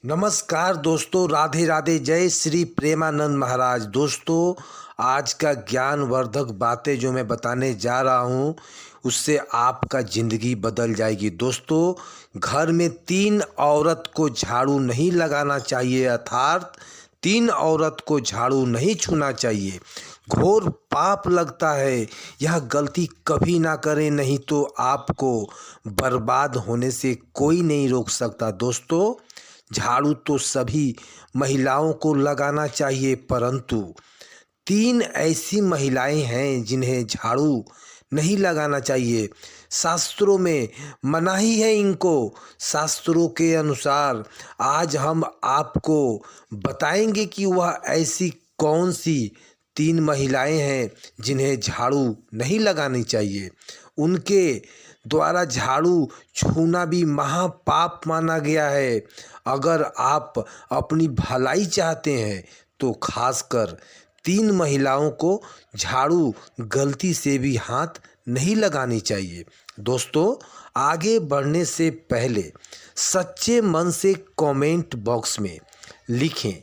नमस्कार दोस्तों, राधे राधे, जय श्री प्रेमानंद महाराज। दोस्तों, आज का ज्ञानवर्धक बातें जो मैं बताने जा रहा हूँ उससे आपका ज़िंदगी बदल जाएगी। दोस्तों, घर में 3 औरत को झाड़ू नहीं लगाना चाहिए, अर्थात 3 औरत को झाड़ू नहीं छूना चाहिए। घोर पाप लगता है। यह गलती कभी ना करें, नहीं तो आपको बर्बाद होने से कोई नहीं रोक सकता। दोस्तों, झाड़ू तो सभी महिलाओं को लगाना चाहिए, परंतु 3 ऐसी महिलाएं हैं जिन्हें झाड़ू नहीं लगाना चाहिए। शास्त्रों में मनाही है इनको। शास्त्रों के अनुसार आज हम आपको बताएंगे कि वह ऐसी कौन सी 3 महिलाएं हैं जिन्हें झाड़ू नहीं लगानी चाहिए। उनके द्वारा झाड़ू छूना भी महापाप माना गया है। अगर आप अपनी भलाई चाहते हैं तो खासकर 3 महिलाओं को झाड़ू गलती से भी हाथ नहीं लगानी चाहिए। दोस्तों, आगे बढ़ने से पहले सच्चे मन से कमेंट बॉक्स में लिखें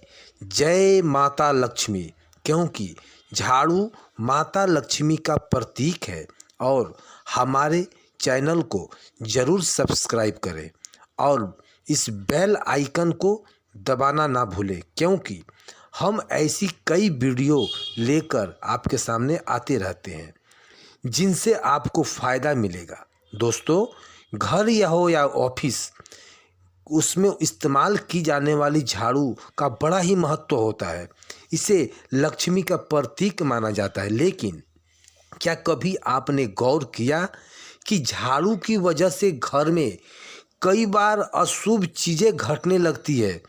जय माता लक्ष्मी, क्योंकि झाड़ू माता लक्ष्मी का प्रतीक है। और हमारे चैनल को ज़रूर सब्सक्राइब करें और इस बेल आइकन को दबाना ना भूलें, क्योंकि हम ऐसी कई वीडियो लेकर आपके सामने आते रहते हैं जिनसे आपको फ़ायदा मिलेगा। दोस्तों, घर या हो या ऑफिस, उसमें इस्तेमाल की जाने वाली झाड़ू का बड़ा ही महत्व होता है। इसे लक्ष्मी का प्रतीक माना जाता है। लेकिन क्या कभी आपने गौर किया कि झाड़ू की वजह से घर में कई बार अशुभ चीज़ें घटने लगती है।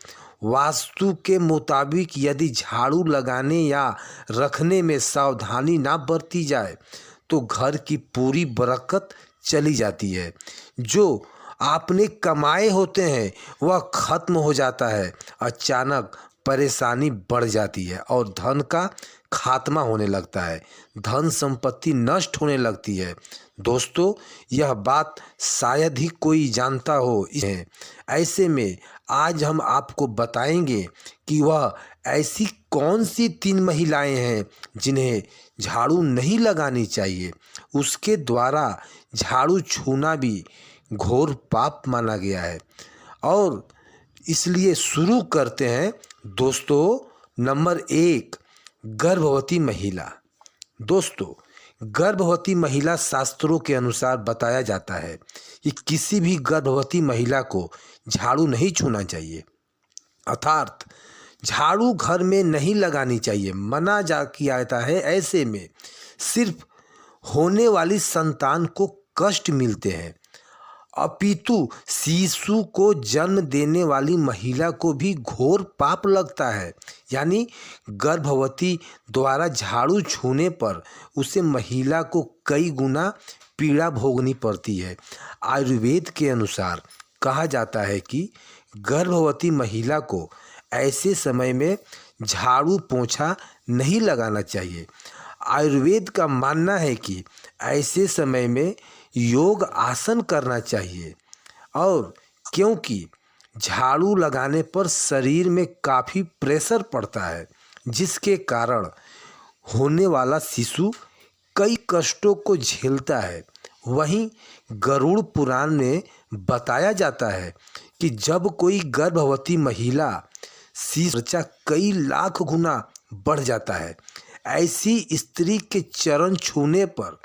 वास्तु के मुताबिक यदि झाड़ू लगाने या रखने में सावधानी ना बरती जाए तो घर की पूरी बरकत चली जाती है। जो आपने कमाए होते हैं वह खत्म हो जाता है। अचानक परेशानी बढ़ जाती है और धन का खात्मा होने लगता है। धन संपत्ति नष्ट होने लगती है। दोस्तों, यह बात शायद ही कोई जानता हो। ऐसे में आज हम आपको बताएंगे कि वह ऐसी कौन सी 3 महिलाएं हैं जिन्हें झाड़ू नहीं लगानी चाहिए। उसके द्वारा झाड़ू छूना भी घोर पाप माना गया है। और इसलिए शुरू करते हैं। दोस्तों, नंबर 1, गर्भवती महिला। दोस्तों, गर्भवती महिला शास्त्रों के अनुसार बताया जाता है कि किसी भी गर्भवती महिला को झाड़ू नहीं छूना चाहिए, अर्थात झाड़ू घर में नहीं लगानी चाहिए, मना जा किया जाता है। ऐसे में सिर्फ होने वाली संतान को कष्ट मिलते हैं, अपितु शिशु को जन्म देने वाली महिला को भी घोर पाप लगता है। यानी गर्भवती द्वारा झाड़ू छूने पर उसे महिला को कई गुना पीड़ा भोगनी पड़ती है। आयुर्वेद के अनुसार कहा जाता है कि गर्भवती महिला को ऐसे समय में झाड़ू पोंछा नहीं लगाना चाहिए। आयुर्वेद का मानना है कि ऐसे समय में योग आसन करना चाहिए। और क्योंकि झाड़ू लगाने पर शरीर में काफ़ी प्रेशर पड़ता है, जिसके कारण होने वाला शिशु कई कष्टों को झेलता है। वहीं गरुड़ पुराण में बताया जाता है कि जब कोई गर्भवती महिला शिशु खर्चा कई लाख गुना बढ़ जाता है। ऐसी स्त्री के चरण छूने पर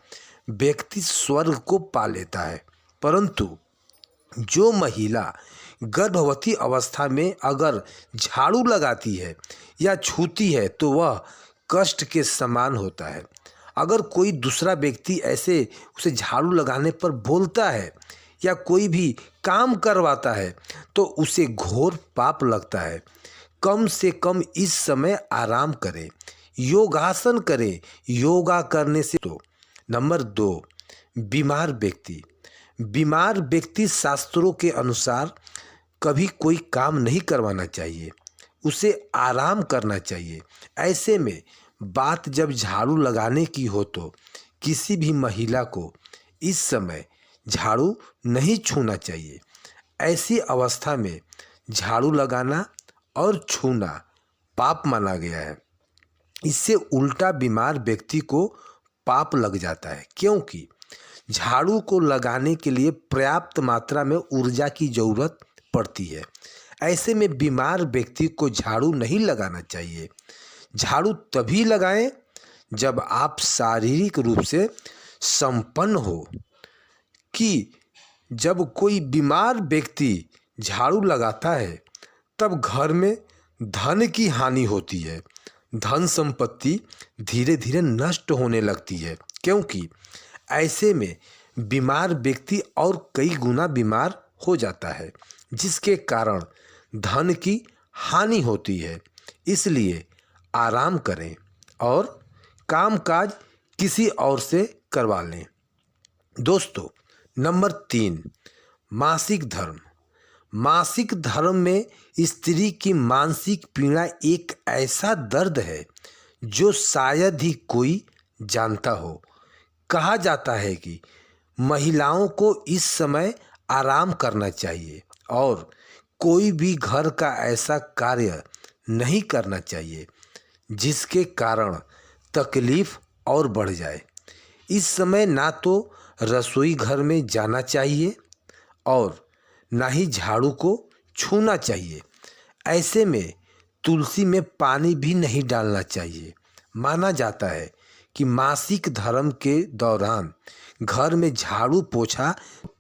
व्यक्ति स्वर्ग को पा लेता है। परंतु जो महिला गर्भवती अवस्था में अगर झाड़ू लगाती है या छूती है तो वह कष्ट के समान होता है। अगर कोई दूसरा व्यक्ति ऐसे उसे झाड़ू लगाने पर बोलता है या कोई भी काम करवाता है तो उसे घोर पाप लगता है। कम से कम इस समय आराम करें, योगासन करें। योगा करने से तो नंबर 2, बीमार व्यक्ति। बीमार व्यक्ति शास्त्रों के अनुसार कभी कोई काम नहीं करवाना चाहिए, उसे आराम करना चाहिए। ऐसे में बात जब झाड़ू लगाने की हो तो किसी भी महिला को इस समय झाड़ू नहीं छूना चाहिए। ऐसी अवस्था में झाड़ू लगाना और छूना पाप माना गया है। इससे उल्टा बीमार व्यक्ति को पाप लग जाता है, क्योंकि झाड़ू को लगाने के लिए पर्याप्त मात्रा में ऊर्जा की ज़रूरत पड़ती है। ऐसे में बीमार व्यक्ति को झाड़ू नहीं लगाना चाहिए। झाड़ू तभी लगाएं जब आप शारीरिक रूप से संपन्न हो। कि जब कोई बीमार व्यक्ति झाड़ू लगाता है तब घर में धन की हानि होती है, धन संपत्ति धीरे धीरे नष्ट होने लगती है, क्योंकि ऐसे में बीमार व्यक्ति और कई गुना बीमार हो जाता है, जिसके कारण धन की हानि होती है। इसलिए आराम करें और कामकाज किसी और से करवा लें। दोस्तों, नंबर 3, मासिक धर्म। मासिक धर्म में स्त्री की मानसिक पीड़ा एक ऐसा दर्द है जो शायद ही कोई जानता हो। कहा जाता है कि महिलाओं को इस समय आराम करना चाहिए और कोई भी घर का ऐसा कार्य नहीं करना चाहिए जिसके कारण तकलीफ और बढ़ जाए। इस समय ना तो रसोई घर में जाना चाहिए और ना ही झाड़ू को छूना चाहिए। ऐसे में तुलसी में पानी भी नहीं डालना चाहिए। माना जाता है कि मासिक धर्म के दौरान घर में झाड़ू पोछा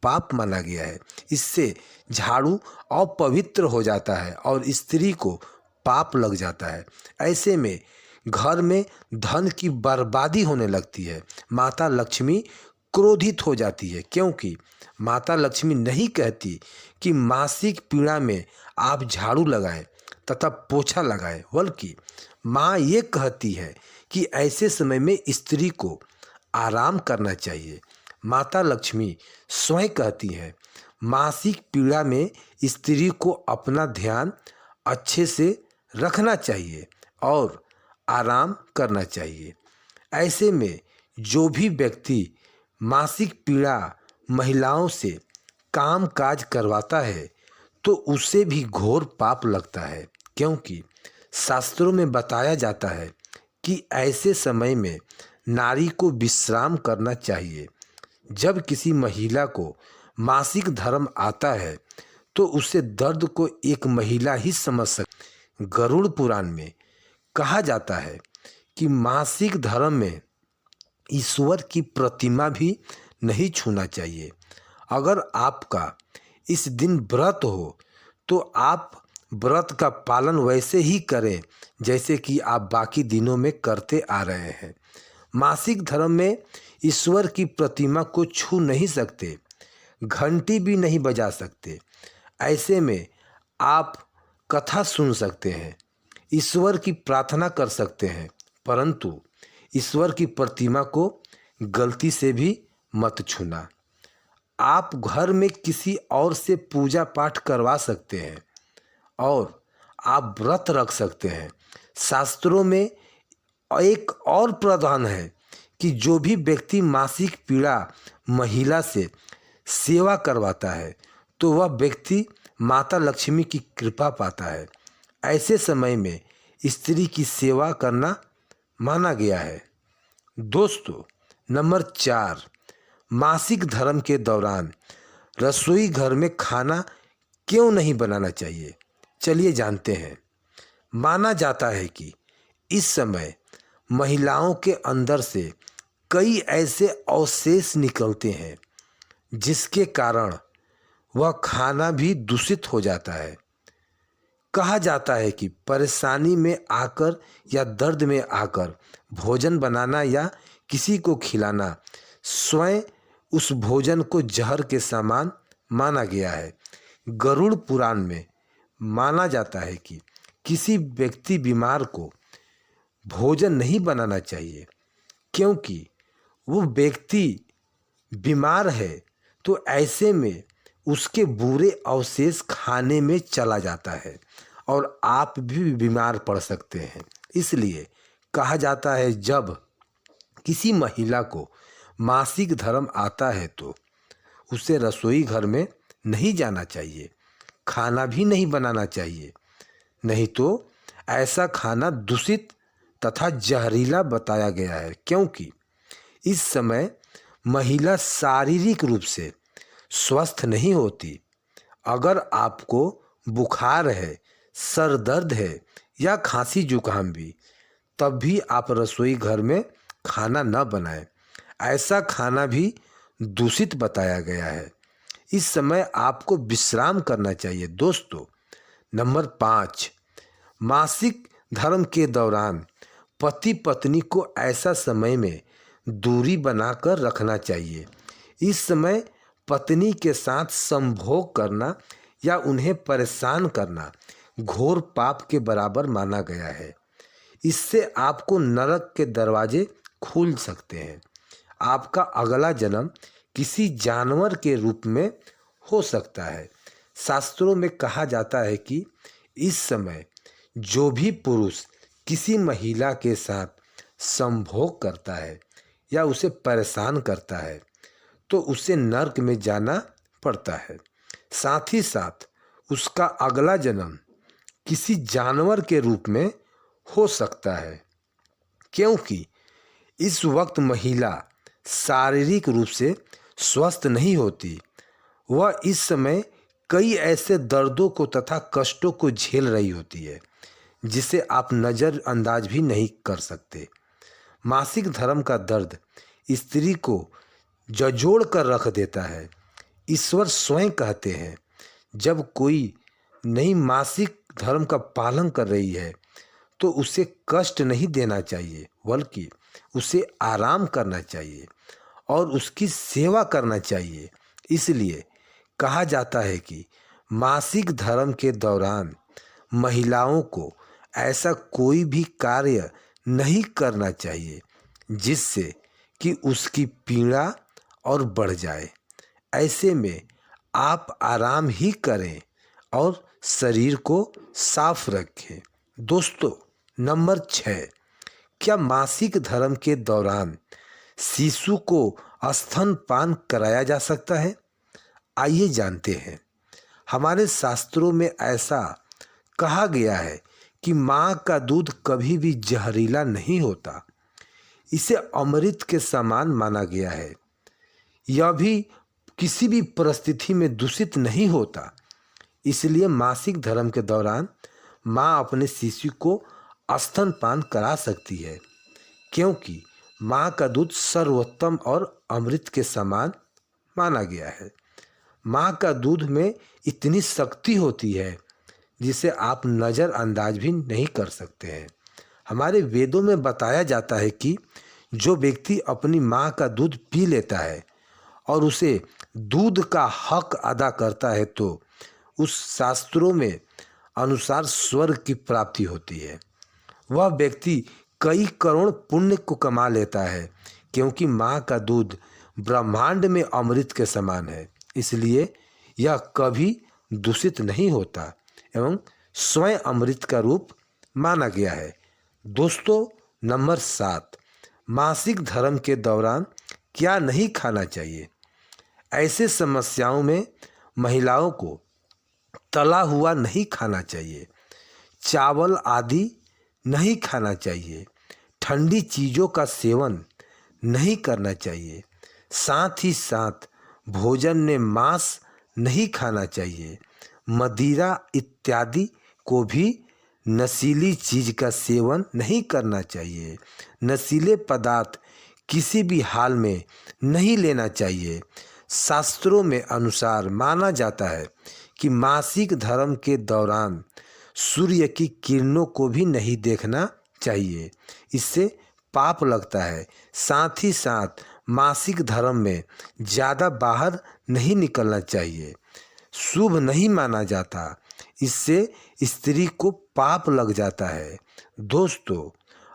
पाप माना गया है। इससे झाड़ू अपवित्र हो जाता है और स्त्री को पाप लग जाता है। ऐसे में घर में धन की बर्बादी होने लगती है। माता लक्ष्मी क्रोधित हो जाती है, क्योंकि माता लक्ष्मी नहीं कहती कि मासिक पीड़ा में आप झाड़ू लगाएं तथा पोछा लगाएं, बल्कि माँ ये कहती है कि ऐसे समय में स्त्री को आराम करना चाहिए। माता लक्ष्मी स्वयं कहती है, मासिक पीड़ा में स्त्री को अपना ध्यान अच्छे से रखना चाहिए और आराम करना चाहिए। ऐसे में जो भी व्यक्ति मासिक पीड़ा महिलाओं से काम काज करवाता है तो उसे भी घोर पाप लगता है, क्योंकि शास्त्रों में बताया जाता है कि ऐसे समय में नारी को विश्राम करना चाहिए। जब किसी महिला को मासिक धर्म आता है तो उसे दर्द को एक महिला ही समझ सकती। गरुड़ पुराण में कहा जाता है कि मासिक धर्म में ईश्वर की प्रतिमा भी नहीं छूना चाहिए। अगर आपका इस दिन व्रत हो तो आप व्रत का पालन वैसे ही करें जैसे कि आप बाकी दिनों में करते आ रहे हैं। मासिक धर्म में ईश्वर की प्रतिमा को छू नहीं सकते, घंटी भी नहीं बजा सकते। ऐसे में आप कथा सुन सकते हैं, ईश्वर की प्रार्थना कर सकते हैं, परंतु ईश्वर की प्रतिमा को गलती से भी मत छूना। आप घर में किसी और से पूजा पाठ करवा सकते हैं और आप व्रत रख सकते हैं। शास्त्रों में एक और प्रावधान है कि जो भी व्यक्ति मासिक पीड़ा महिला से सेवा करवाता है तो वह व्यक्ति माता लक्ष्मी की कृपा पाता है। ऐसे समय में स्त्री की सेवा करना माना गया है। दोस्तों, नंबर 4, मासिक धर्म के दौरान रसोई घर में खाना क्यों नहीं बनाना चाहिए, चलिए जानते हैं। माना जाता है कि इस समय महिलाओं के अंदर से कई ऐसे अवशेष निकलते हैं जिसके कारण वह खाना भी दूषित हो जाता है। कहा जाता है कि परेशानी में आकर या दर्द में आकर भोजन बनाना या किसी को खिलाना स्वयं उस भोजन को जहर के समान माना गया है। गरुड़ पुराण में माना जाता है कि किसी व्यक्ति बीमार को भोजन नहीं बनाना चाहिए, क्योंकि वो व्यक्ति बीमार है तो ऐसे में उसके बुरे अवशेष खाने में चला जाता है और आप भी बीमार पड़ सकते हैं। इसलिए कहा जाता है जब किसी महिला को मासिक धर्म आता है तो उसे रसोई घर में नहीं जाना चाहिए, खाना भी नहीं बनाना चाहिए, नहीं तो ऐसा खाना दूषित तथा जहरीला बताया गया है, क्योंकि इस समय महिला शारीरिक रूप से स्वस्थ नहीं होती। अगर आपको बुखार है, सर दर्द है या खांसी जुकाम भी, तब भी आप रसोई घर में खाना न बनाएं। ऐसा खाना भी दूषित बताया गया है। इस समय आपको विश्राम करना चाहिए। दोस्तों, नंबर 5, मासिक धर्म के दौरान पति पत्नी को ऐसा समय में दूरी बनाकर रखना चाहिए। इस समय पत्नी के साथ संभोग करना या उन्हें परेशान करना घोर पाप के बराबर माना गया है। इससे आपको नरक के दरवाजे खुल सकते हैं। आपका अगला जन्म किसी जानवर के रूप में हो सकता है। शास्त्रों में कहा जाता है कि इस समय जो भी पुरुष किसी महिला के साथ संभोग करता है या उसे परेशान करता है तो उसे नरक में जाना पड़ता है। साथ ही साथ उसका अगला जन्म किसी जानवर के रूप में हो सकता है, क्योंकि इस वक्त महिला शारीरिक रूप से स्वस्थ नहीं होती। वह इस समय कई ऐसे दर्दों को तथा कष्टों को झेल रही होती है जिसे आप नज़रअंदाज भी नहीं कर सकते। मासिक धर्म का दर्द स्त्री को झंझोड़ कर रख देता है। ईश्वर स्वयं कहते हैं, जब कोई नई मासिक धर्म का पालन कर रही है तो उसे कष्ट नहीं देना चाहिए, बल्कि उसे आराम करना चाहिए और उसकी सेवा करना चाहिए। इसलिए कहा जाता है कि मासिक धर्म के दौरान महिलाओं को ऐसा कोई भी कार्य नहीं करना चाहिए जिससे कि उसकी पीड़ा और बढ़ जाए। ऐसे में आप आराम ही करें और शरीर को साफ रखें। दोस्तों, नंबर 6, क्या मासिक धर्म के दौरान शिशु को स्तनपान कराया जा सकता है? आइए जानते हैं। हमारे शास्त्रों में ऐसा कहा गया है कि माँ का दूध कभी भी जहरीला नहीं होता। इसे अमृत के समान माना गया है। यह भी किसी भी परिस्थिति में दूषित नहीं होता। इसलिए मासिक धर्म के दौरान माँ अपने शिशु को स्तनपान करा सकती है, क्योंकि माँ का दूध सर्वोत्तम और अमृत के समान माना गया है। माँ का दूध में इतनी शक्ति होती है जिसे आप नज़रअंदाज भी नहीं कर सकते हैं। हमारे वेदों में बताया जाता है कि जो व्यक्ति अपनी माँ का दूध पी लेता है और उसे दूध का हक अदा करता है तो उस शास्त्रों में अनुसार स्वर्ग की प्राप्ति होती है। वह व्यक्ति कई करोड़ पुण्य को कमा लेता है, क्योंकि माँ का दूध ब्रह्मांड में अमृत के समान है। इसलिए यह कभी दूषित नहीं होता एवं स्वयं अमृत का रूप माना गया है। दोस्तों, नंबर 7, मासिक धर्म के दौरान क्या नहीं खाना चाहिए? ऐसे समस्याओं में महिलाओं को तला हुआ नहीं खाना चाहिए, चावल आदि नहीं खाना चाहिए, ठंडी चीज़ों का सेवन नहीं करना चाहिए। साथ ही साथ भोजन में मांस नहीं खाना चाहिए। मदिरा इत्यादि को भी नशीली चीज़ का सेवन नहीं करना चाहिए। नशीले पदार्थ किसी भी हाल में नहीं लेना चाहिए। शास्त्रों में अनुसार माना जाता है कि मासिक धर्म के दौरान सूर्य की किरणों को भी नहीं देखना चाहिए, इससे पाप लगता है। साथ ही साथ मासिक धर्म में ज़्यादा बाहर नहीं निकलना चाहिए, शुभ नहीं माना जाता, इससे स्त्री को पाप लग जाता है। दोस्तों,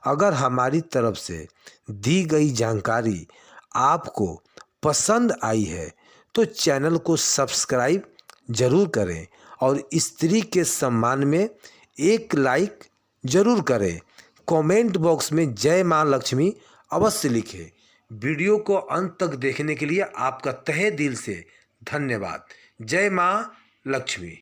अगर हमारी तरफ से दी गई जानकारी आपको पसंद आई है तो चैनल को सब्सक्राइब जरूर करें और स्त्री के सम्मान में एक लाइक जरूर करें। कमेंट बॉक्स में जय माँ लक्ष्मी अवश्य लिखें। वीडियो को अंत तक देखने के लिए आपका तहे दिल से धन्यवाद। जय माँ लक्ष्मी।